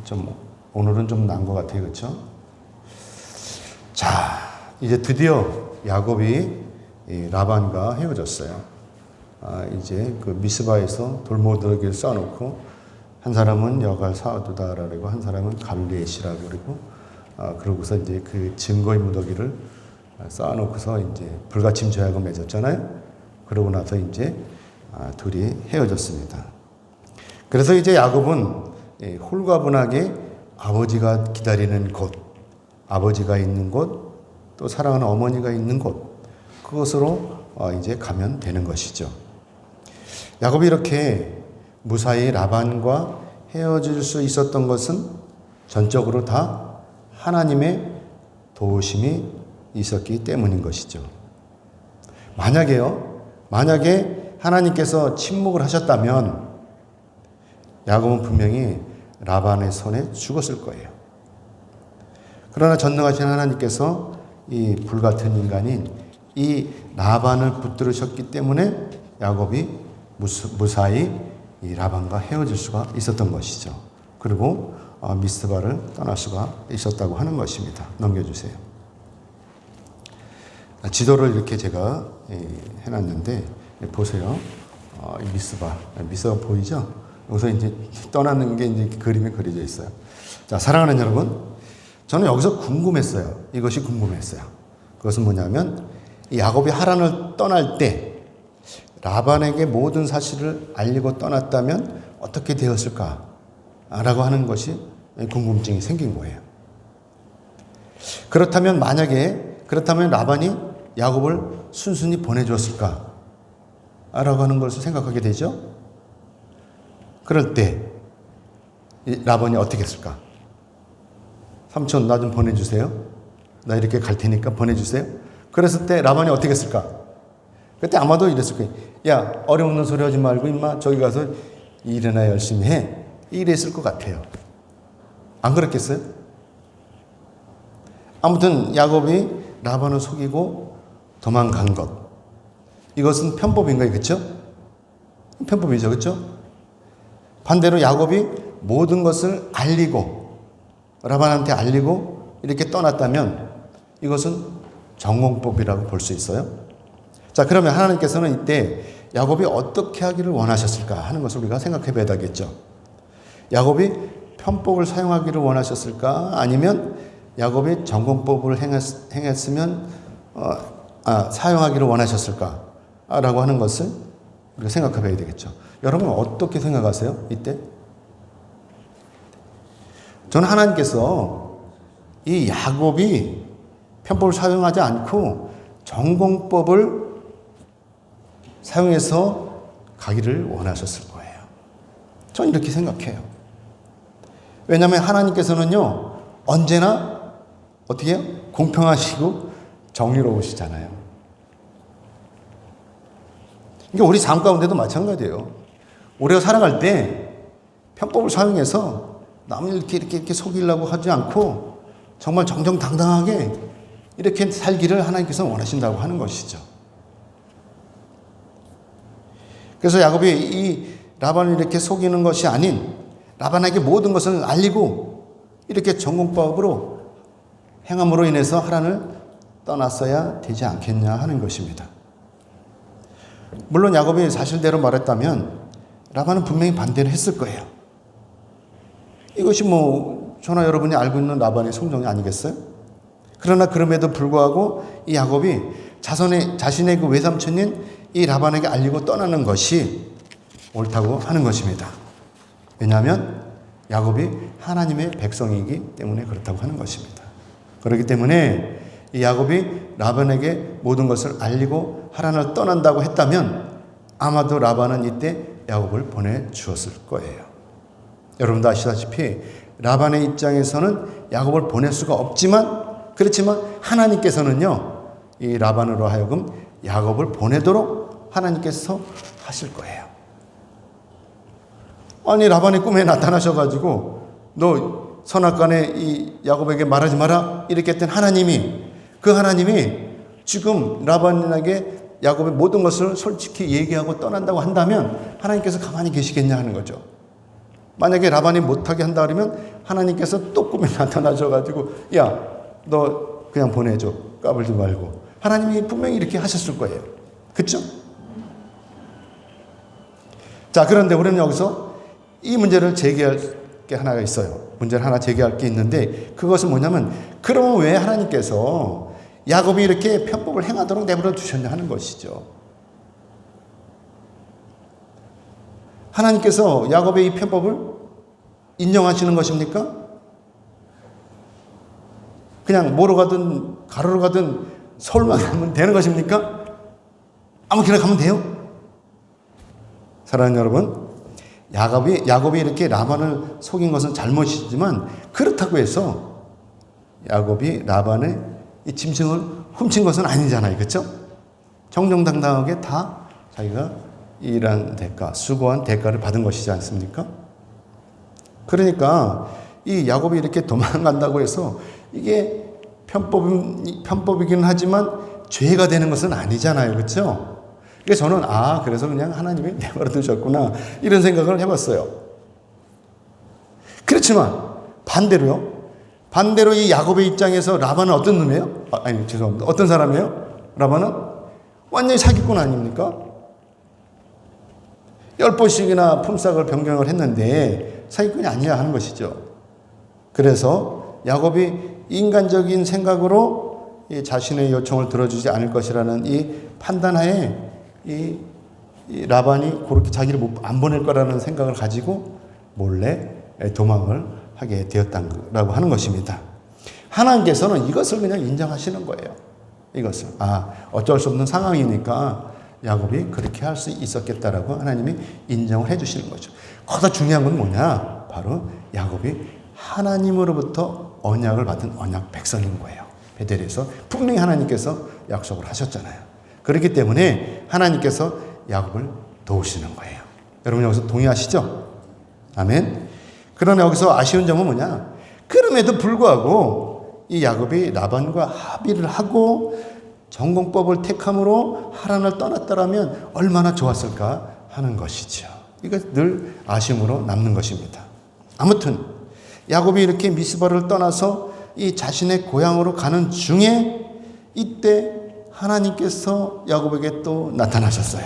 좀 오늘은 좀 난 것 같아요, 그렇죠? 자, 이제 드디어 야곱이 이 라반과 헤어졌어요. 이제 그 미스바에서 돌모더기를 쌓아놓고 한 사람은 여갈 사두다라고 한 사람은 갈레시라고 그러고 그러고서 이제 그 증거의 무더기를 쌓아놓고서 이제 불가침 조약을 맺었잖아요. 그러고 나서 이제 둘이 헤어졌습니다. 그래서 이제 야곱은 홀가분하게 아버지가 기다리는 곳, 아버지가 있는 곳, 또 사랑하는 어머니가 있는 곳, 그것으로 이제 가면 되는 것이죠. 야곱이 이렇게 무사히 라반과 헤어질 수 있었던 것은 전적으로 다 하나님의 도우심이 있었기 때문인 것이죠. 만약에 하나님께서 침묵을 하셨다면 야곱은 분명히 라반의 손에 죽었을 거예요. 그러나 전능하신 하나님께서 이 불같은 인간인 이 라반을 붙들으셨기 때문에 야곱이 무사히 이 라반과 헤어질 수가 있었던 것이죠. 그리고 미스바를 떠날 수가 있었다고 하는 것입니다. 넘겨주세요. 지도를 이렇게 제가 해놨는데 보세요. 미스바 보이죠? 여기서 이제 떠나는 게 이제 그림이 그려져 있어요. 자, 사랑하는 여러분, 저는 여기서 궁금했어요. 이것이 궁금했어요. 그것은 뭐냐면 이 야곱이 하란을 떠날 때 라반에게 모든 사실을 알리고 떠났다면 어떻게 되었을까라고 하는 것이 궁금증이 생긴 거예요. 그렇다면 라반이 야곱을 순순히 보내주었을까라고 하는 것을 생각하게 되죠. 그럴 때 라반이 어떻게 했을까? 삼촌 나 좀 보내주세요. 나 이렇게 갈 테니까 보내주세요. 그랬을 때 라반이 어떻게 했을까? 그때 아마도 이랬을 거예요. 야, 어려운 소리 하지 말고 임마 저기 가서 일이나 열심히 해. 이랬을 것 같아요. 안 그렇겠어요? 아무튼 야곱이 라반을 속이고 도망간 것, 이것은 편법인가요? 그렇죠? 편법이죠. 그렇죠? 반대로 야곱이 모든 것을 알리고 라반한테 알리고 이렇게 떠났다면 이것은 정공법이라고 볼 수 있어요. 자, 그러면 하나님께서는 이때 야곱이 어떻게 하기를 원하셨을까 하는 것을 우리가 생각해 봐야 되겠죠. 야곱이 편법을 사용하기를 원하셨을까? 아니면 야곱이 정공법을 행했으면 사용하기를 원하셨을까? 라고 하는 것을 우리가 생각해 봐야 되겠죠. 여러분 어떻게 생각하세요? 이때? 저는 하나님께서 이 야곱이 편법을 사용하지 않고 정공법을 사용해서 가기를 원하셨을 거예요. 저는 이렇게 생각해요. 왜냐하면 하나님께서는요, 언제나 어떻게 해요? 공평하시고 정의로우시잖아요. 그러니까 우리 삶 가운데도 마찬가지예요. 우리가 살아갈 때 편법을 사용해서 남을 이렇게 속이려고 하지 않고 정말 정정당당하게 이렇게 살기를 하나님께서 원하신다고 하는 것이죠. 그래서 야곱이 이 라반을 이렇게 속이는 것이 아닌 라반에게 모든 것을 알리고 이렇게 정공법으로 행함으로 인해서 하란을 떠났어야 되지 않겠냐 하는 것입니다. 물론 야곱이 사실대로 말했다면 라반은 분명히 반대를 했을 거예요. 이것이 저나 여러분이 알고 있는 라반의 성정이 아니겠어요? 그러나 그럼에도 불구하고 이 야곱이 자신의 그 외삼촌인 이 라반에게 알리고 떠나는 것이 옳다고 하는 것입니다. 왜냐하면 야곱이 하나님의 백성이기 때문에 그렇다고 하는 것입니다. 그렇기 때문에 이 야곱이 라반에게 모든 것을 알리고 하란을 떠난다고 했다면 아마도 라반은 이때 야곱을 보내주었을 거예요. 여러분도 아시다시피 라반의 입장에서는 야곱을 보낼 수가 없지만 그렇지만 하나님께서는요, 이 라반으로 하여금 야곱을 보내도록 하나님께서 하실 거예요. 아니 라반이 꿈에 나타나셔가지고 너 선악간에 이 야곱에게 말하지 마라 이렇게 했던 하나님이 지금 라반에게 야곱의 모든 것을 솔직히 얘기하고 떠난다고 한다면 하나님께서 가만히 계시겠냐 하는 거죠. 만약에 라반이 못하게 한다 그러면 하나님께서 또 꿈에 나타나셔가지고 야, 너 그냥 보내줘. 까불지 말고. 하나님이 분명히 이렇게 하셨을 거예요. 그렇죠? 자, 그런데 우리는 여기서 이 문제를 제기할 게 하나가 있어요. 문제를 하나 제기할 게 있는데 그것은 뭐냐면 그러면 왜 하나님께서 야곱이 이렇게 편법을 행하도록 내버려 두셨냐 하는 것이죠. 하나님께서 야곱의 이 편법을 인정하시는 것입니까? 그냥 뭐로 가든 가로로 가든 서울만 가면 되는 것입니까? 아무렇게나 가면 돼요? 사랑하는 여러분, 야곱이 이렇게 라반을 속인 것은 잘못이지만 그렇다고 해서 야곱이 라반의 이 짐승을 훔친 것은 아니잖아요. 그렇죠? 정정당당하게 다 자기가 일한 대가, 수고한 대가를 받은 것이지 않습니까? 그러니까 이 야곱이 이렇게 도망간다고 해서 이게 편법이긴 하지만 죄가 되는 것은 아니잖아요. 그렇죠? 그래서 저는 그래서 그냥 하나님이 내버려 두셨구나 이런 생각을 해봤어요. 그렇지만 반대로 이 야곱의 입장에서 라반은 어떤 놈이에요? 죄송합니다. 어떤 사람이에요? 라반은 완전히 사기꾼 아닙니까? 10번씩이나 품삯을 변경을 했는데 사기꾼이 아니야 하는 것이죠. 그래서 야곱이 인간적인 생각으로 이 자신의 요청을 들어주지 않을 것이라는 이 판단하에 이 라반이 그렇게 자기를 안 보낼 거라는 생각을 가지고 몰래 도망을 하게 되었다고 하는 것입니다. 하나님께서는 이것을 그냥 인정하시는 거예요. 이것을 어쩔 수 없는 상황이니까 야곱이 그렇게 할 수 있었겠다라고 하나님이 인정을 해주시는 거죠. 거기다 중요한 건 뭐냐? 바로 야곱이 하나님으로부터 언약을 받은 언약 백성인 거예요. 베델에서 분명히 하나님께서 약속을 하셨잖아요. 그렇기 때문에 하나님께서 야곱을 도우시는 거예요. 여러분 여기서 동의하시죠? 아멘. 그러나 여기서 아쉬운 점은 뭐냐? 그럼에도 불구하고 이 야곱이 라반과 합의를 하고 전공법을 택함으로 하란을 떠났더라면 얼마나 좋았을까 하는 것이죠. 이거 늘 아쉬움으로 남는 것입니다. 아무튼 야곱이 이렇게 미스바를 떠나서 이 자신의 고향으로 가는 중에 이때 하나님께서 야곱에게 또 나타나셨어요.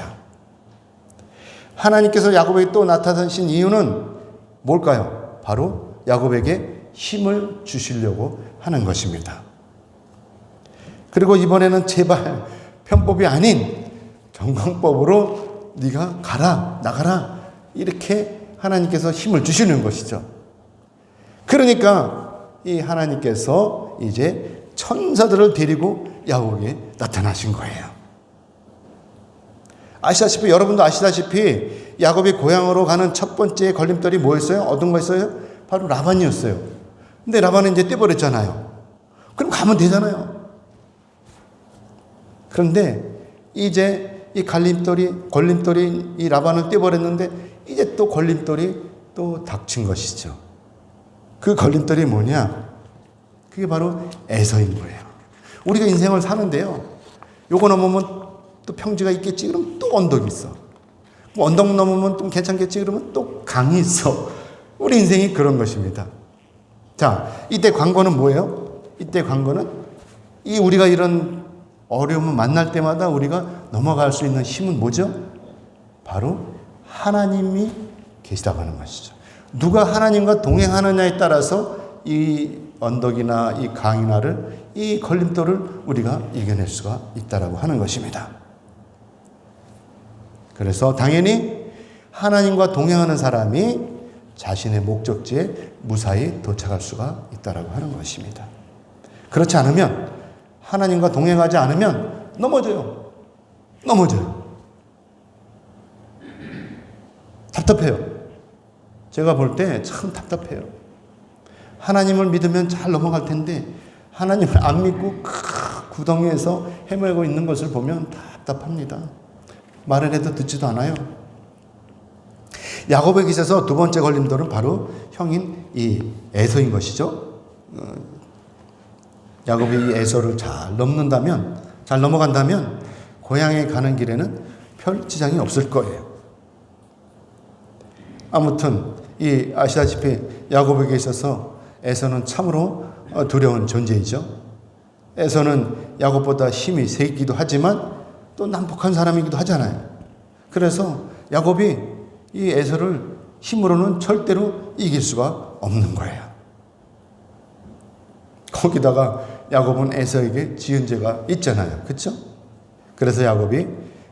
하나님께서 야곱에게 또 나타나신 이유는 뭘까요? 바로 야곱에게 힘을 주시려고 하는 것입니다. 그리고 이번에는 제발 편법이 아닌 정강법으로 네가 나가라 이렇게 하나님께서 힘을 주시는 것이죠. 그러니까 이 하나님께서 이제 천사들을 데리고 야곱에게 나타나신 거예요. 여러분도 아시다시피 야곱이 고향으로 가는 첫 번째 걸림돌이 뭐였어요? 어떤 거였어요? 바로 라반이었어요. 근데 라반은 이제 떼버렸잖아요. 그럼 가면 되잖아요. 그런데 이제 이 걸림돌이 이 라반을 떼버렸는데 이제 또 걸림돌이 또 닥친 것이죠. 그 걸림돌이 뭐냐? 그게 바로 에서인 거예요. 우리가 인생을 사는데요. 요거 넘으면 또 평지가 있겠지. 그러면 또 언덕이 있어. 언덕 넘으면 좀 괜찮겠지. 그러면 또 강이 있어. 우리 인생이 그런 것입니다. 자, 이때 관건은 뭐예요? 이때 관건은 우리가 이런 어려움을 만날 때마다 우리가 넘어갈 수 있는 힘은 뭐죠? 바로 하나님이 계시다고 하는 것이죠. 누가 하나님과 동행하느냐에 따라서 이 언덕이나 이 강이나를 이 걸림돌을 우리가 이겨낼 수가 있다라고 하는 것입니다. 그래서 당연히 하나님과 동행하는 사람이 자신의 목적지에 무사히 도착할 수가 있다라고 하는 것입니다. 그렇지 않으면 하나님과 동행하지 않으면 넘어져요. 답답해요. 제가 볼 때 참 답답해요. 하나님을 믿으면 잘 넘어갈 텐데 하나님을 안 믿고 구덩이에서 헤매고 있는 것을 보면 답답합니다. 말을 해도 듣지도 않아요. 야곱에게 있어서 두 번째 걸림돌은 바로 형인 이 에서인 것이죠. 야곱이 이 에서를 잘 넘어간다면 고향에 가는 길에는 별 지장이 없을 거예요. 아무튼 아시다시피 야곱에게 있어서 에서는 참으로 두려운 존재이죠. 에서는 야곱보다 힘이 세기도 하지만 또 난폭한 사람이기도 하잖아요. 그래서 야곱이 이 에서를 힘으로는 절대로 이길 수가 없는 거예요. 거기다가 야곱은 에서에게 지은 죄가 있잖아요. 그렇죠? 그래서 야곱이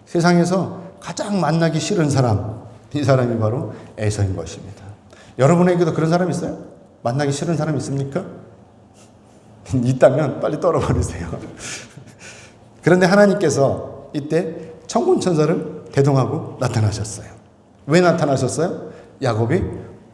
세상에서 가장 만나기 싫은 사람, 이 사람이 바로 에서인 것입니다. 여러분에게도 그런 사람 있어요? 만나기 싫은 사람 있습니까? 있다면 빨리 떨어버리세요. 그런데 하나님께서 이때 천군천사를 대동하고 나타나셨어요. 왜 나타나셨어요? 야곱이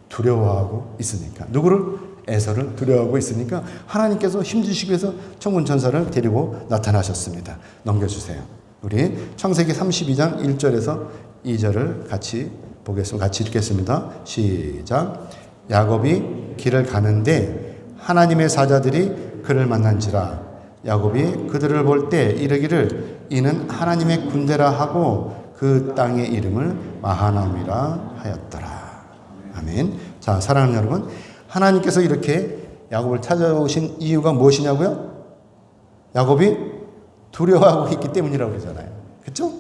두려워하고 있으니까. 누구를? 에서를 두려워하고 있으니까 하나님께서 힘주시기 위해서 천군천사를 데리고 나타나셨습니다. 넘겨주세요. 우리 창세기 32장 1절에서 2절을 같이 보겠습니다. 같이 읽겠습니다. 시작. 야곱이 길을 가는데 하나님의 사자들이 그를 만난지라. 야곱이 그들을 볼 때 이르기를 이는 하나님의 군대라 하고 그 땅의 이름을 마하나임이라 하였더라. 아멘. 자, 사랑하는 여러분, 하나님께서 이렇게 야곱을 찾아오신 이유가 무엇이냐고요? 야곱이 두려워하고 있기 때문이라고 그러잖아요. 그렇죠?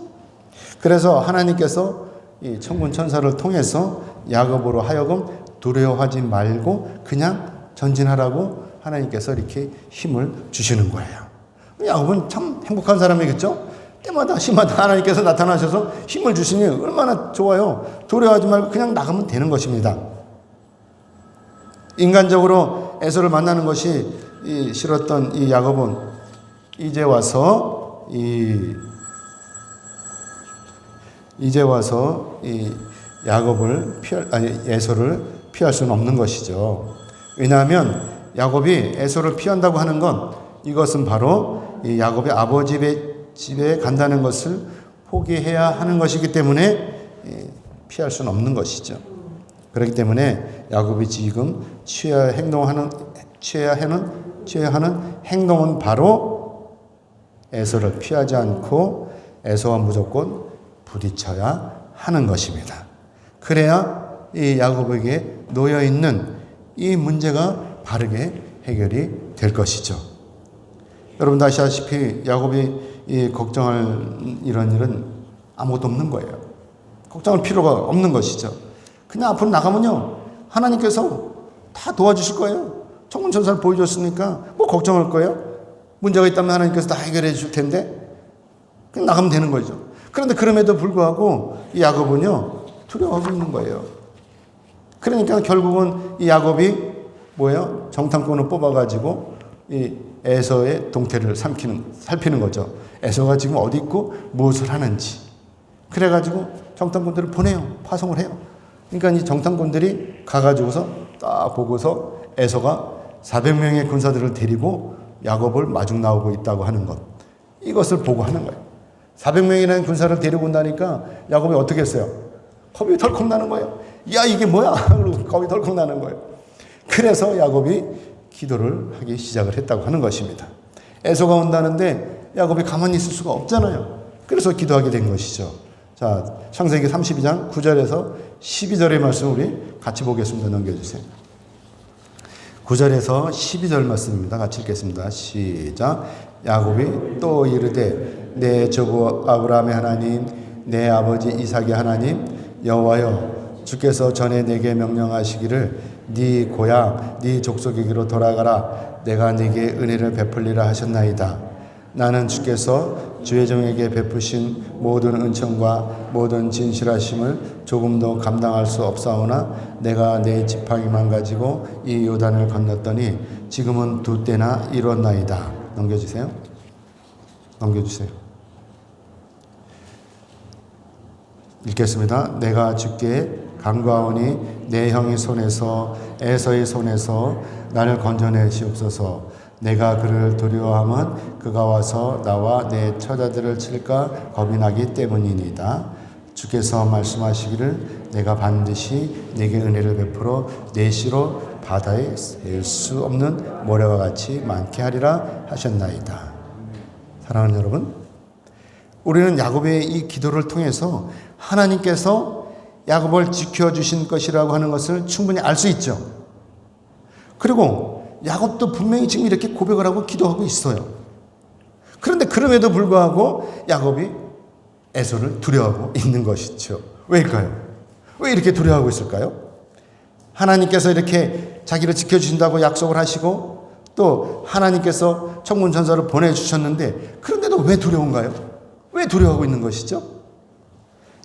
그래서 하나님께서 이 천군 천사를 통해서 야곱으로 하여금 두려워하지 말고 그냥 전진하라고 하나님께서 이렇게 힘을 주시는 거예요. 야곱은 참 행복한 사람이겠죠? 때마다 시마다 하나님께서 나타나셔서 힘을 주시니 얼마나 좋아요. 두려워하지 말고 그냥 나가면 되는 것입니다. 인간적으로 에서를 만나는 것이 싫었던 이 야곱은 이제 와서 에서를 피할 수는 없는 것이죠. 왜냐하면 야곱이 에서를 피한다고 하는 건 이것은 바로 이 야곱의 아버지 집에 간다는 것을 포기해야 하는 것이기 때문에 피할 수는 없는 것이죠. 그렇기 때문에 야곱이 지금 취해야 하는 행동은 바로 에서를 피하지 않고 에서와 무조건 부딪혀야 하는 것입니다. 그래야 이 야곱에게 놓여 있는 이 문제가 바르게 해결이 될 것이죠. 여러분 아시다시피 야곱이 이 걱정할 이런 일은 아무것도 없는 거예요. 걱정할 필요가 없는 것이죠. 그냥 앞으로 나가면요 하나님께서 다 도와주실 거예요. 천군천사를 보여줬으니까 뭐 걱정할 거예요. 문제가 있다면 하나님께서 다 해결해 줄 텐데 그냥 나가면 되는 거죠. 그런데 그럼에도 불구하고 이 야곱은요 두려워하고 있는 거예요. 그러니까 결국은 이 야곱이 뭐예요? 정탐꾼을 뽑아가지고 이 에서의 동태를 살피는 거죠. 에서가 지금 어디 있고 무엇을 하는지. 그래가지고 정탐꾼들을 보내요. 파송을 해요. 그러니까 이 정탐꾼들이 가가지고서 딱 보고서 에서가 400명의 군사들을 데리고 야곱을 마중 나오고 있다고 하는 것. 이것을 보고 하는 거예요. 400명이라는 군사를 데리고 온다니까 야곱이 어떻게 했어요? 겁이 덜컥 나는 거예요. 야 이게 뭐야? 그리고 겁이 덜컥 나는 거예요. 그래서 야곱이 기도를 하기 시작을 했다고 하는 것입니다. 에서가 온다는데 야곱이 가만히 있을 수가 없잖아요. 그래서 기도하게 된 것이죠. 자, 창세기 32장 9절에서 12절의 말씀 우리 같이 보겠습니다. 넘겨주세요. 9절에서 12절 말씀입니다. 같이 읽겠습니다. 시작. 야곱이 또 이르되 내 조부 아브라함의 하나님 내 아버지 이삭의 하나님 여호와여 주께서 전에 내게 명령하시기를 네 고향 네 족속에게로 돌아가라 내가 네게 은혜를 베풀리라 하셨나이다. 나는 주께서 주의 종에게 베푸신 모든 은총과 모든 진실하심을 조금도 감당할 수 없사오나 내가 내 지팡이만 가지고 이 요단을 건넜더니 지금은 2때나 이뤘나이다. 넘겨주세요. 읽겠습니다. 내가 주께 간구하오니 내 형의 손에서 에서의 손에서 나를 건져내시옵소서. 내가 그를 두려워하면 그가 와서 나와 내 처자들을 칠까 겁이 나기 때문이니이다. 주께서 말씀하시기를 내가 반드시 내게 은혜를 베풀어 내 씨로 바다에 셀 수 없는 모래와 같이 많게 하리라 하셨나이다. 사랑하는 여러분, 우리는 야곱의 이 기도를 통해서 하나님께서 야곱을 지켜주신 것이라고 하는 것을 충분히 알 수 있죠. 그리고 야곱도 분명히 지금 이렇게 고백을 하고 기도하고 있어요. 그런데 그럼에도 불구하고 야곱이 에서를 두려워하고 있는 것이죠. 왜일까요? 왜 이렇게 두려워하고 있을까요? 하나님께서 이렇게 자기를 지켜주신다고 약속을 하시고 또 하나님께서 천군 천사를 보내주셨는데 그런데도 왜 두려운가요? 왜 두려워하고 있는 것이죠?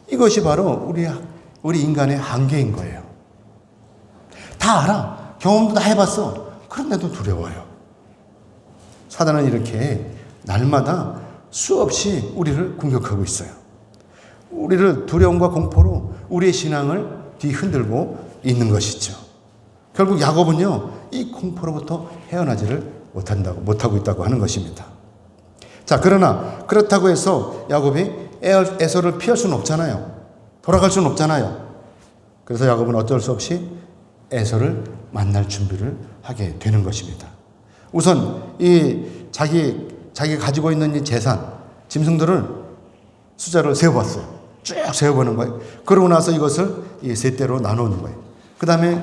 이것이 바로 우리 인간의 한계인 거예요. 다 알아. 경험도 다 해봤어. 그런데도 두려워요. 사단은 이렇게 날마다 수없이 우리를 공격하고 있어요. 우리를 두려움과 공포로 우리의 신앙을 뒤흔들고 있는 것이죠. 결국 야곱은요, 이 공포로부터 헤어나지를 못하고 있다고 하는 것입니다. 자, 그러나 그렇다고 해서 야곱이 에서를 피할 수는 없잖아요. 돌아갈 수는 없잖아요. 그래서 야곱은 어쩔 수 없이 에서를 만날 준비를 하게 되는 것입니다. 우선 자기 가지고 있는 이 재산, 짐승들을 숫자를 세어봤어요. 쭉 세어보는 거예요. 그러고 나서 이것을 이 세 대로 나누는 거예요. 그 다음에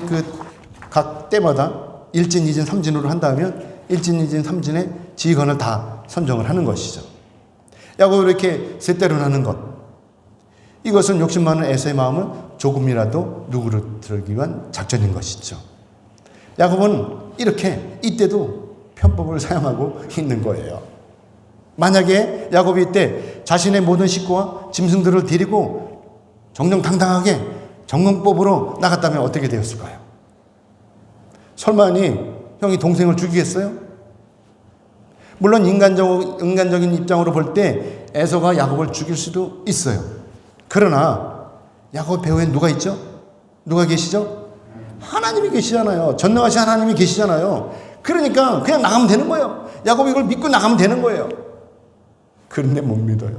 각 때마다 1진, 2진, 3진으로 한다면 1진, 2진, 3진의 지휘관을 다 선정을 하는 것이죠. 야곱을 이렇게 세 대로 나눈 것. 이것은 욕심 많은 에서의 마음을 조금이라도 누그러뜨리기 위한 작전인 것이죠. 야곱은 이렇게 이때도 편법을 사용하고 있는 거예요. 만약에 야곱이 이때 자신의 모든 식구와 짐승들을 데리고 정정당당하게 정령법으로 나갔다면 어떻게 되었을까요? 설마니 형이 동생을 죽이겠어요? 물론 인간적인 입장으로 볼 때 에서가 야곱을 죽일 수도 있어요. 그러나 야곱 배후엔 누가 있죠? 누가 계시죠? 하나님이 계시잖아요. 전능하신 하나님이 계시잖아요. 그러니까 그냥 나가면 되는 거예요. 야곱이 이걸 믿고 나가면 되는 거예요. 그런데 못 믿어요.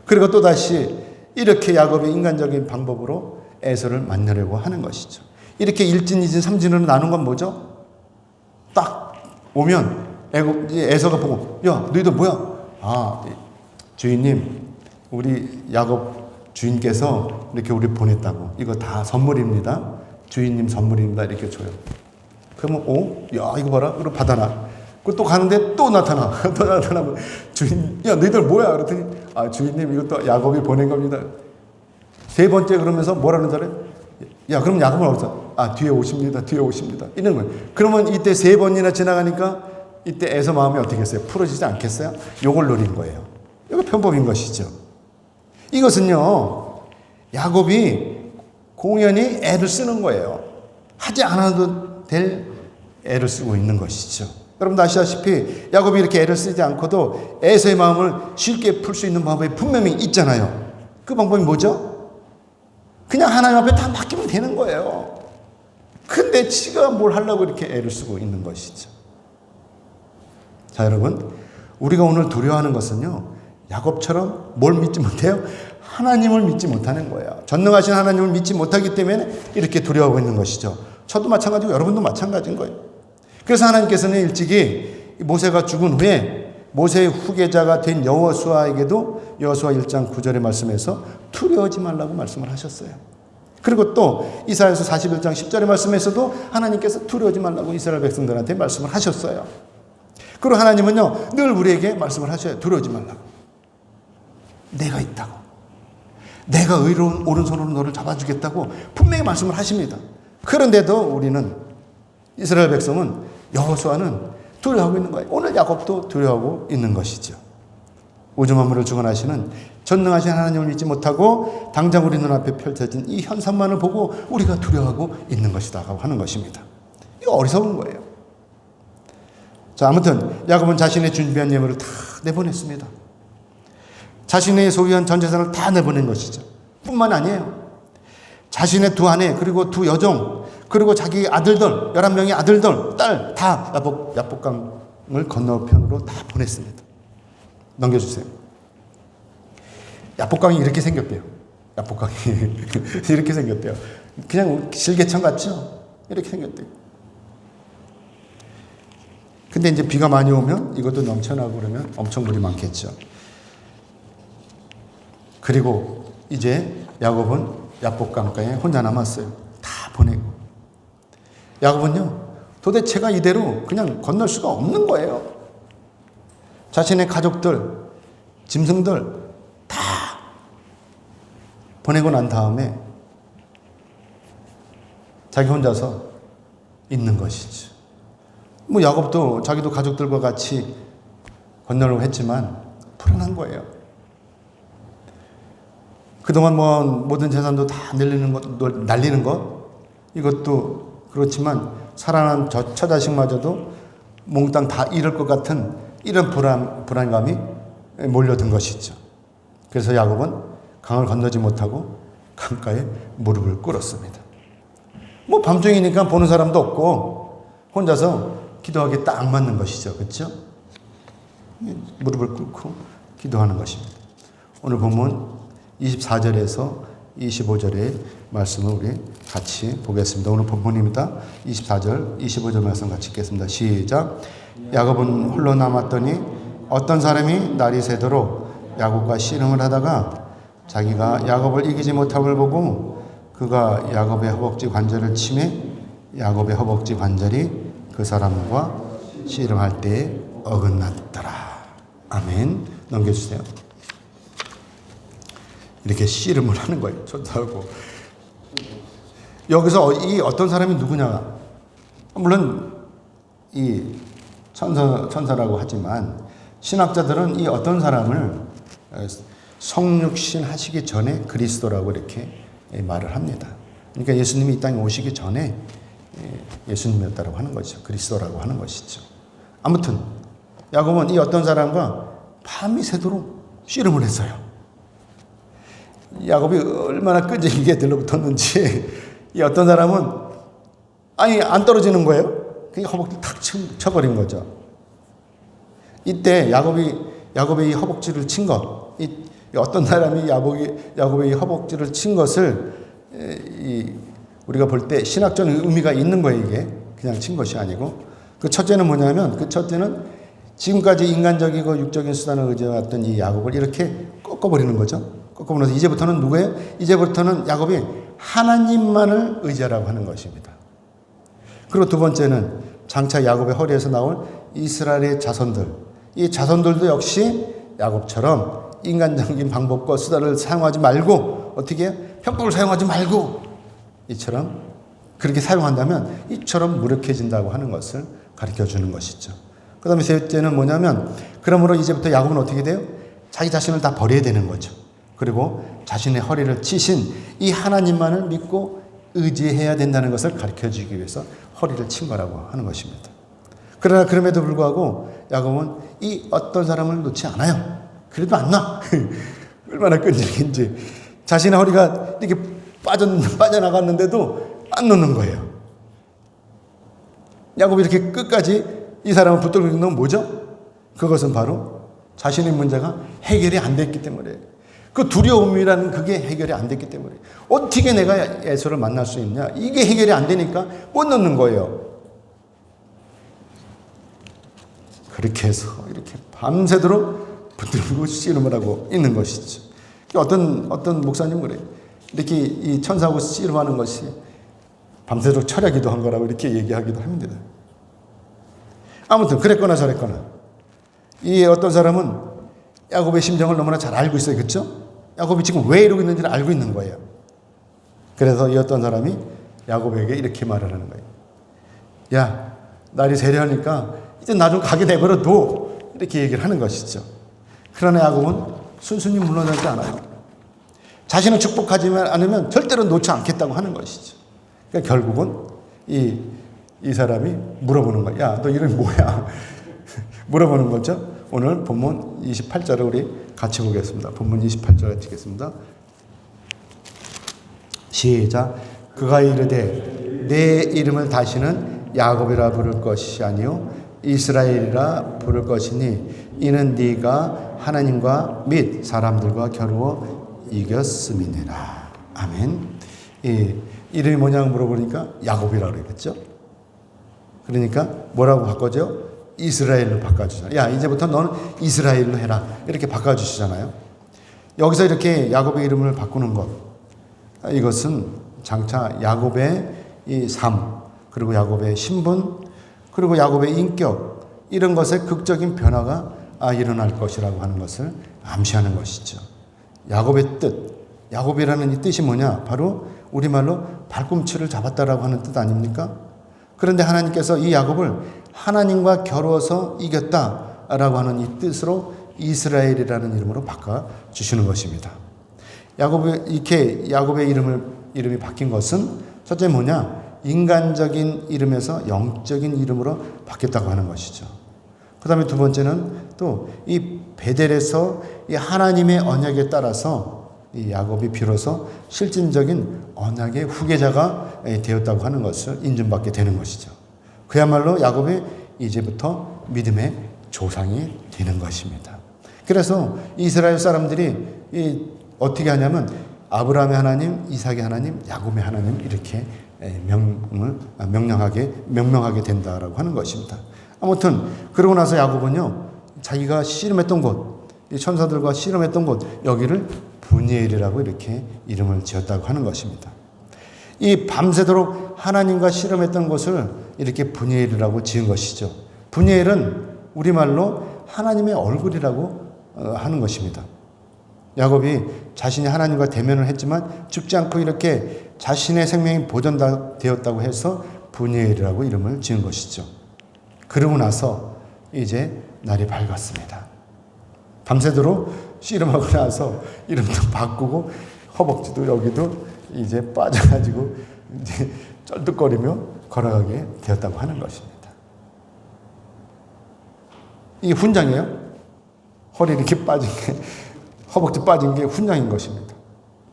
그리고 또다시 이렇게 야곱이 인간적인 방법으로 에서를 만나려고 하는 것이죠. 이렇게 1진, 2진, 3진으로 나눈 건 뭐죠? 딱 오면 에서가 보고, 야, 너희들 뭐야? 아, 주인님, 우리 야곱 주인께서 이렇게 우리 보냈다고. 이거 다 선물입니다. 주인님 선물입니다. 이렇게 줘요. 그러면, 야, 이거 봐라. 그럼 받아놔. 또 가는데 또 나타나. 또 나타나면, 주인, 야, 너희들 뭐야? 그랬더니, 아, 주인님, 이것도 야곱이 보낸 겁니다. 세 번째 그러면서 뭐라는 줄 알아요? 야, 그럼 야곱은 어디서? 아, 뒤에 오십니다. 이런 거예요. 그러면 이때 세 번이나 지나가니까 이때 에서 마음이 어떻게 했어요? 풀어지지 않겠어요? 요걸 노린 거예요. 이거 편법인 것이죠. 이것은요, 야곱이 공연히 애를 쓰는 거예요. 하지 않아도 될 애를 쓰고 있는 것이죠. 여러분 아시다시피 야곱이 이렇게 애를 쓰지 않고도 에서의 마음을 쉽게 풀 수 있는 방법이 분명히 있잖아요. 그 방법이 뭐죠? 그냥 하나님 앞에 다 맡기면 되는 거예요. 근데 지가 뭘 하려고 이렇게 애를 쓰고 있는 것이죠. 자, 여러분, 우리가 오늘 두려워하는 것은요, 야곱처럼 뭘 믿지 못해요? 하나님을 믿지 못하는 거예요. 전능하신 하나님을 믿지 못하기 때문에 이렇게 두려워하고 있는 것이죠. 저도 마찬가지고 여러분도 마찬가지인 거예요. 그래서 하나님께서는 일찍이 모세가 죽은 후에 모세의 후계자가 된 여호수아에게도 여호수아 1장 9절의 말씀에서 두려워하지 말라고 말씀을 하셨어요. 그리고 또 이사야서 41장 10절의 말씀에서도 하나님께서 두려워하지 말라고 이스라엘 백성들한테 말씀을 하셨어요. 그리고 하나님은요, 늘 우리에게 말씀을 하셔요. 두려워하지 말라고. 내가 있다고. 내가 의로운 오른손으로 너를 잡아주겠다고 분명히 말씀을 하십니다. 그런데도 우리는, 이스라엘 백성은, 여호수아는 두려워하고 있는 거예요. 오늘 야곱도 두려워하고 있는 것이죠. 우주 만물을 주관하시는 전능하신 하나님을 믿지 못하고 당장 우리 눈앞에 펼쳐진 이 현상만을 보고 우리가 두려워하고 있는 것이다 하는 것입니다. 이거 어리석은 거예요. 자, 아무튼 야곱은 자신의 준비한 예물을 다 내보냈습니다. 자신의 소유한 전 재산을 다 내보낸 것이죠. 뿐만 아니에요. 자신의 두 아내, 그리고 두 여종, 그리고 자기 아들들, 11명의 아들들, 딸 다 야복강을 건너편으로 다 보냈습니다. 넘겨주세요. 야복강이 이렇게 생겼대요. 야복강이 이렇게 생겼대요. 그냥 실개천 같죠? 이렇게 생겼대요. 근데 이제 비가 많이 오면 이것도 넘쳐나고 그러면 엄청 물이 많겠죠. 그리고 이제 야곱은 야복강가에 혼자 남았어요. 야곱은요, 도대체가 이대로 그냥 건널 수가 없는 거예요. 자신의 가족들, 짐승들 다 보내고 난 다음에 자기 혼자서 있는 것이죠. 뭐 야곱도 자기도 가족들과 같이 건너려고 했지만 불안한 거예요. 그동안 뭐 모든 재산도 다 날리는 것 이것도 그렇지만 살아난 처자식마저도 몽땅 다 잃을 것 같은 이런 불안감이 몰려든 것이죠. 그래서 야곱은 강을 건너지 못하고 강가에 무릎을 꿇었습니다. 뭐 밤중이니까 보는 사람도 없고 혼자서 기도하기에 딱 맞는 것이죠. 그렇죠? 무릎을 꿇고 기도하는 것입니다. 오늘 본문 24절에서 25절의 말씀을 우리 같이 보겠습니다. 오늘 본문입니다. 24절, 25절 말씀 같이 읽겠습니다. 시작. 야곱은 홀로 남았더니 어떤 사람이 날이 새도록 야곱과 씨름을 하다가 자기가 야곱을 이기지 못함을 보고 그가 야곱의 허벅지 관절을 치매 야곱의 허벅지 관절이 그 사람과 씨름할 때에 어긋났더라. 아멘. 넘겨주세요. 이렇게 씨름을 하는 거예요. 전사하고. 여기서 이 어떤 사람이 누구냐. 물론 이 천사라고 하지만 신학자들은 이 어떤 사람을 성육신 하시기 전에 그리스도라고 이렇게 말을 합니다. 그러니까 예수님이 이 땅에 오시기 전에 예수님이었다고 하는 것이죠. 그리스도라고 하는 것이죠. 아무튼 야곱은 이 어떤 사람과 밤이 새도록 씨름을 했어요. 야곱이 얼마나 끈질기게 들러붙었는지 이 어떤 사람은 안 떨어지는 거예요. 그게 허벅지 탁 쳐버린 거죠. 이때 야곱의 이 허벅지를 친 것, 이 어떤 사람이 야곱의 이 허벅지를 친 것을 우리가 볼 때 신학적 의미가 있는 거예요. 이게 그냥 친 것이 아니고 그 첫째는 뭐냐면 그 첫째는 지금까지 인간적이고 육적인 수단을 의지해왔던 이 야곱을 이렇게 꺾어버리는 거죠. 꺾어버려서 이제부터는 누구예요? 이제부터는 야곱이 하나님만을 의지하라고 하는 것입니다. 그리고 두 번째는 장차 야곱의 허리에서 나올 이스라엘의 자손들. 이 자손들도 역시 야곱처럼 인간적인 방법과 수단을 사용하지 말고 어떻게 해요? 편법을 사용하지 말고 이처럼 그렇게 사용한다면 이처럼 무력해진다고 하는 것을 가르쳐 주는 것이죠. 그 다음에 셋째는 뭐냐면 그러므로 이제부터 야곱은 어떻게 돼요? 자기 자신을 다 버려야 되는 거죠. 그리고 자신의 허리를 치신 이 하나님만을 믿고 의지해야 된다는 것을 가르쳐 주기 위해서 허리를 친 거라고 하는 것입니다. 그러나 그럼에도 불구하고 야곱은 이 어떤 사람을 놓지 않아요. 그래도 안 놔. 얼마나 끈질긴지. 자신의 허리가 이렇게 빠져나갔는데도 안 놓는 거예요. 야곱이 이렇게 끝까지 이 사람을 붙들고 있는 건 뭐죠? 그것은 바로 자신의 문제가 해결이 안 됐기 때문에 그 두려움이라는 그게 해결이 안 됐기 때문에 어떻게 내가 에서를 만날 수 있냐? 이게 해결이 안 되니까 못 넣는 거예요. 그렇게 해서 이렇게 밤새도록 붙들고 씨름을 하고 있는 것이죠. 어떤 목사님 그래요. 이렇게 이 천사하고 씨름하는 것이 밤새도록 철야기도 한 거라고 이렇게 얘기하기도 합니다. 아무튼 그랬거나 저랬거나 이 어떤 사람은 야곱의 심정을 너무나 잘 알고 있어요. 그렇죠? 야곱이 지금 왜 이러고 있는지를 알고 있는 거예요. 그래서 이 어떤 사람이 야곱에게 이렇게 말을 하는 거예요. 야, 날이 세려하니까 이제 나 좀 가게 내버려 둬. 이렇게 얘기를 하는 것이죠. 그러나 야곱은 순순히 물러나지 않아요. 자신을 축복하지 않으면 절대로 놓지 않겠다고 하는 것이죠. 그러니까 결국은 이 사람이 물어보는 거야. 야, 너 이름이 뭐야? 물어보는 거죠. 오늘 본문 28절을 우리 같이 보겠습니다. 본문 28절 같이 읽겠습니다. 시작. 그가 이르되 내 이름을 다시는 야곱이라 부를 것이 아니요 이스라엘이라 부를 것이니 이는 네가 하나님과 및 사람들과 겨루어 이겼음이니라. 아멘. 이름이 뭐냐고 물어보니까 야곱이라고 그랬겠죠. 그러니까 뭐라고 바꿔줘? 이스라엘로 바꿔주잖아요. 야, 이제부터 너는 이스라엘로 해라. 이렇게 바꿔주시잖아요. 여기서 이렇게 야곱의 이름을 바꾸는 것. 이것은 장차 야곱의 이 삶, 그리고 야곱의 신분, 그리고 야곱의 인격, 이런 것에 극적인 변화가 일어날 것이라고 하는 것을 암시하는 것이죠. 야곱의 뜻, 야곱이라는 이 뜻이 뭐냐? 바로 우리말로 발꿈치를 잡았다라고 하는 뜻 아닙니까? 그런데 하나님께서 이 야곱을 하나님과 겨루어서 이겼다라고 하는 이 뜻으로 이스라엘이라는 이름으로 바꿔주시는 것입니다. 야곱의 이름이 바뀐 것은 첫째 뭐냐? 인간적인 이름에서 영적인 이름으로 바뀌었다고 하는 것이죠. 그 다음에 두 번째는 또 이 베델에서 이 하나님의 언약에 따라서 이 야곱이 비로소 실질적인 언약의 후계자가 되었다고 하는 것을 인정받게 되는 것이죠. 그야말로 야곱이 이제부터 믿음의 조상이 되는 것입니다. 그래서 이스라엘 사람들이 어떻게 하냐면 아브라함의 하나님, 이삭의 하나님, 야곱의 하나님 이렇게 명명하게 된다라고 하는 것입니다. 아무튼 그러고 나서 야곱은요, 자기가 씨름했던 곳, 이 천사들과 씨름했던 곳, 여기를 브니엘이라고 이렇게 이름을 지었다고 하는 것입니다. 이 밤새도록 하나님과 씨름했던 곳을 이렇게 브니엘이라고 지은 것이죠. 브니엘은 우리말로 하나님의 얼굴이라고 하는 것입니다. 야곱이 자신이 하나님과 대면을 했지만 죽지 않고 이렇게 자신의 생명이 보존되었다고 해서 브니엘이라고 이름을 지은 것이죠. 그러고 나서 이제 날이 밝았습니다. 밤새도록 씨름하고 나서 이름도 바꾸고 허벅지도 여기도 이제 빠져가지고 이제 쩔뚝거리며 걸어가게 되었다고 하는 것입니다. 이게 훈장이에요. 허리 이렇게 빠진 게, 허벅지 빠진 게 훈장인 것입니다.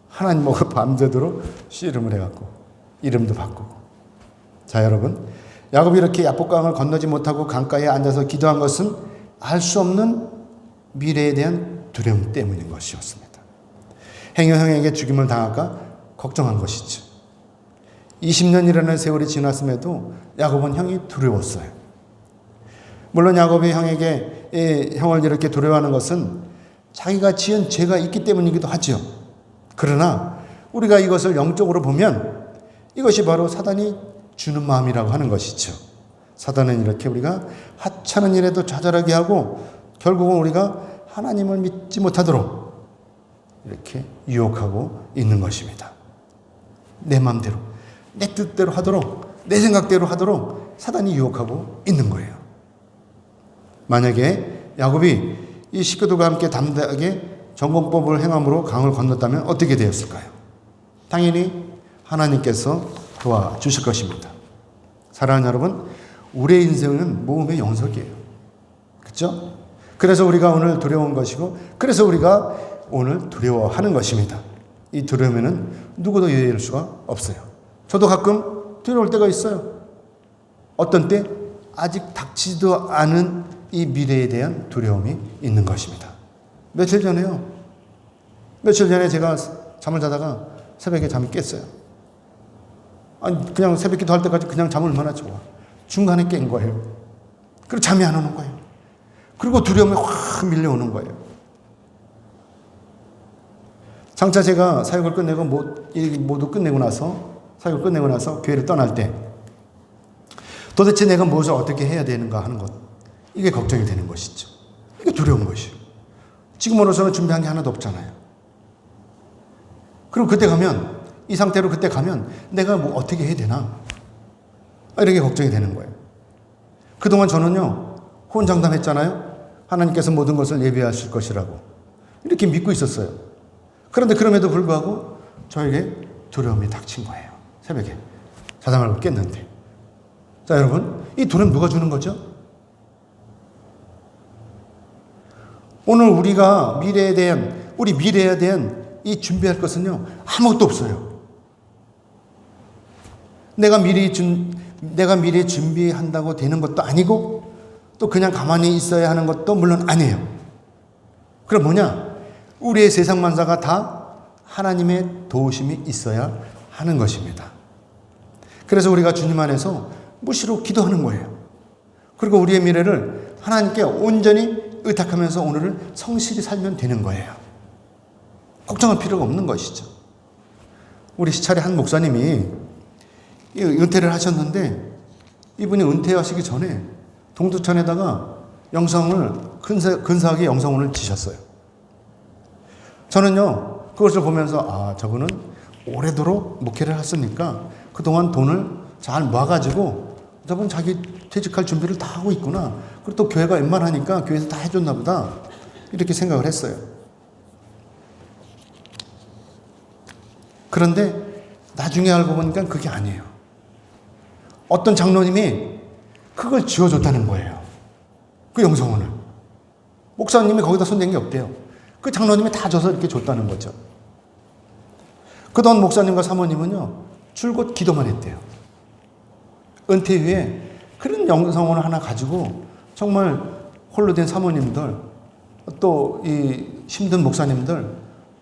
하나님 보고 밤새도록 씨름을 해갖고 이름도 바꾸고. 자, 여러분, 야곱이 이렇게 야복강을 건너지 못하고 강가에 앉아서 기도한 것은 알 수 없는 미래에 대한 두려움 때문인 것이었습니다. 행여형에게 죽임을 당할까 걱정한 것이죠. 20년이라는 세월이 지났음에도 야곱은 형이 두려웠어요. 물론 야곱이 형을 이렇게 두려워하는 것은 자기가 지은 죄가 있기 때문이기도 하죠. 그러나 우리가 이것을 영적으로 보면 이것이 바로 사단이 주는 마음이라고 하는 것이죠. 사단은 이렇게 우리가 하찮은 일에도 좌절하게 하고 결국은 우리가 하나님을 믿지 못하도록 이렇게 유혹하고 있는 것입니다. 내 마음대로, 내 뜻대로 하도록, 내 생각대로 하도록 사단이 유혹하고 있는 거예요. 만약에 야곱이 이 식구들과 함께 담대하게 전공법을 행함으로 강을 건넜다면 어떻게 되었을까요? 당연히 하나님께서 도와주실 것입니다. 사랑하는 여러분, 우리의 인생은 모험의 연속이에요. 그렇죠? 그래서 우리가 오늘 두려운 것이고, 그래서 우리가 오늘 두려워하는 것입니다. 이 두려움에는 누구도 예외일 수가 없어요. 저도 가끔 두려울 때가 있어요. 어떤 때 아직 닥치지도 않은 이 미래에 대한 두려움이 있는 것입니다. 며칠 전에 제가 잠을 자다가 새벽에 잠이 깼어요. 아니, 그냥 새벽 기도 할 때까지 그냥 잠을 얼마나 좋아. 중간에 깬 거예요. 그리고 잠이 안 오는 거예요. 그리고 두려움이 확 밀려오는 거예요. 장차 제가 사역을 끝내고 모두 끝내고 나서 사역을 끝내고 나서 교회를 떠날 때 도대체 내가 무엇을 어떻게 해야 되는가 하는 것, 이게 걱정이 되는 것이죠. 이게 두려운 것이에요. 지금으로서는 준비한 게 하나도 없잖아요. 그리고 이 상태로 그때 가면 내가 뭐 어떻게 해야 되나? 이렇게 걱정이 되는 거예요. 그동안 저는요, 호언장담했잖아요. 하나님께서 모든 것을 예비하실 것이라고. 이렇게 믿고 있었어요. 그런데 그럼에도 불구하고 저에게 두려움이 닥친 거예요. 새벽에. 자다 말고 깼는데. 자, 여러분, 이 두려움 누가 주는 거죠? 오늘 우리가 우리 미래에 대한 이 준비할 것은요, 아무것도 없어요. 내가 미리 준비한다고 되는 것도 아니고, 또 그냥 가만히 있어야 하는 것도 물론 아니에요. 그럼 뭐냐? 우리의 세상 만사가 다 하나님의 도우심이 있어야 하는 것입니다. 그래서 우리가 주님 안에서 무시로 기도하는 거예요. 그리고 우리의 미래를 하나님께 온전히 의탁하면서 오늘을 성실히 살면 되는 거예요. 걱정할 필요가 없는 것이죠. 우리 시찰의 한 목사님이 은퇴를 하셨는데 이분이 은퇴하시기 전에 동두천에다가 영성을 근사하게 영성을 지셨어요. 저는요 그것을 보면서 저분은 오래도록 목회를 했으니까 그동안 돈을 잘 모아가지고 저분 자기 퇴직할 준비를 다 하고 있구나. 그리고 또 교회가 웬만하니까 교회에서 다 해줬나 보다. 이렇게 생각을 했어요. 그런데 나중에 알고 보니까 그게 아니에요. 어떤 장로님이 그걸 지어줬다는 거예요. 그 영성원을. 목사님이 거기다 손댄 게 없대요. 그 장로님이 다 줘서 이렇게 줬다는 거죠. 그동안 목사님과 사모님은요, 줄곧 기도만 했대요. 은퇴 후에 그런 영성원을 하나 가지고 정말 홀로 된 사모님들, 또 이 힘든 목사님들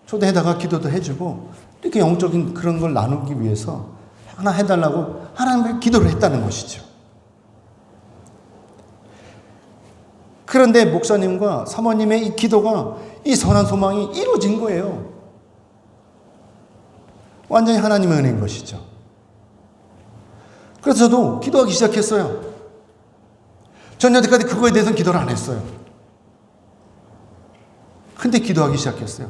초대해다가 기도도 해주고 이렇게 영적인 그런 걸 나누기 위해서 하나 해달라고 하나님께 기도를 했다는 것이죠. 그런데 목사님과 사모님의 이 기도가, 이 선한 소망이 이루어진 거예요. 완전히 하나님의 은혜인 것이죠. 그래서 저도 기도하기 시작했어요. 전 여태까지 그거에 대해서는 기도를 안 했어요. 근데 기도하기 시작했어요.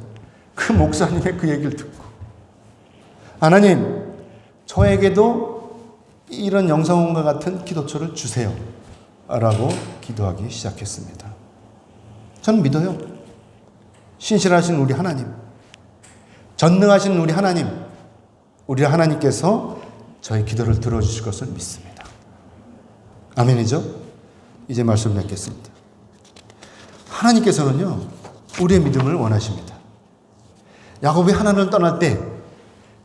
그 목사님의 그 얘기를 듣고, 하나님, 저에게도 이런 영성원과 같은 기도처를 주세요 라고 기도하기 시작했습니다. 저는 믿어요. 신실하신 우리 하나님, 전능하신 우리 하나님, 우리 하나님께서 저희 기도를 들어주실 것을 믿습니다. 아멘이죠? 이제 말씀 맺겠습니다. 하나님께서는요, 우리의 믿음을 원하십니다. 야곱이 하나님을 떠날 때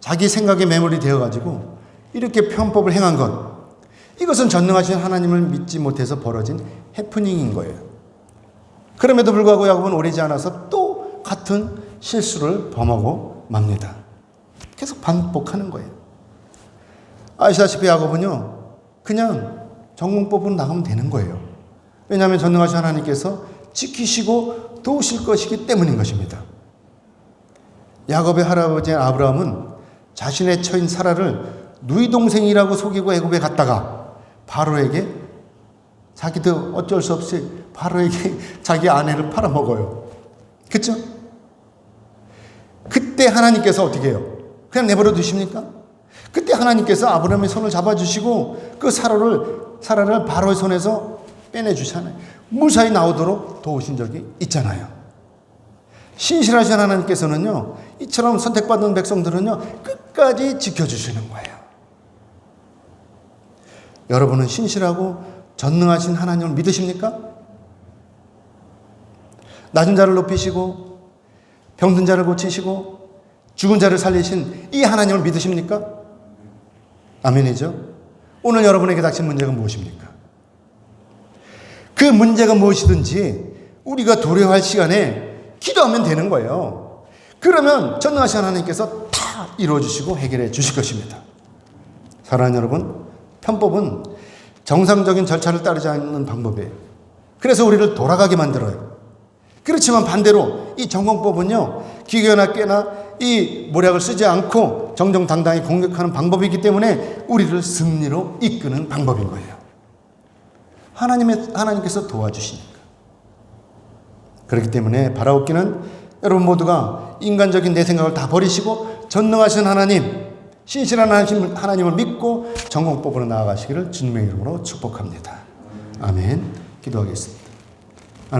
자기 생각에 매몰이 되어가지고 이렇게 편법을 행한 것, 이것은 전능하신 하나님을 믿지 못해서 벌어진 해프닝인 거예요. 그럼에도 불구하고 야곱은 오래지 않아서 또 같은 실수를 범하고 맙니다. 계속 반복하는 거예요. 아시다시피 야곱은요, 그냥 전공법으로 나가면 되는 거예요. 왜냐하면 전능하신 하나님께서 지키시고 도우실 것이기 때문인 것입니다. 야곱의 할아버지 아브라함은 자신의 처인 사라를 누이 동생이라고 속이고 애굽에 갔다가 바로에게, 자기도 어쩔 수 없이 바로에게 자기 아내를 팔아먹어요. 그렇죠? 그때 하나님께서 어떻게 해요? 그냥 내버려 두십니까? 그때 하나님께서 아브라함의 손을 잡아주시고 그 사라를 바로의 손에서 빼내주잖아요. 무사히 나오도록 도우신 적이 있잖아요. 신실하신 하나님께서는요, 이처럼 선택받은 백성들은요, 끝까지 지켜주시는 거예요. 여러분은 신실하고 전능하신 하나님을 믿으십니까? 낮은 자를 높이시고 병든 자를 고치시고 죽은 자를 살리신 이 하나님을 믿으십니까? 아멘이죠? 오늘 여러분에게 닥친 문제가 무엇입니까? 그 문제가 무엇이든지 우리가 두려워할 시간에 기도하면 되는 거예요. 그러면 전능하신 하나님께서 다 이루어주시고 해결해 주실 것입니다. 사랑하는 여러분, 편법은 정상적인 절차를 따르지 않는 방법이에요. 그래서 우리를 돌아가게 만들어요. 그렇지만 반대로 이 전공법은요, 기계나 꾀나 이 모략을 쓰지 않고 정정당당히 공격하는 방법이기 때문에 우리를 승리로 이끄는 방법인 거예요. 하나님께서 도와주시니까. 그렇기 때문에 바라옵기는 여러분 모두가 인간적인 내 생각을 다 버리시고 전능하신 하나님, 신실한 하나님을 믿고 전공법으로 나아가시기를 주님의 이름으로 축복합니다. 아멘. 기도하겠습니다.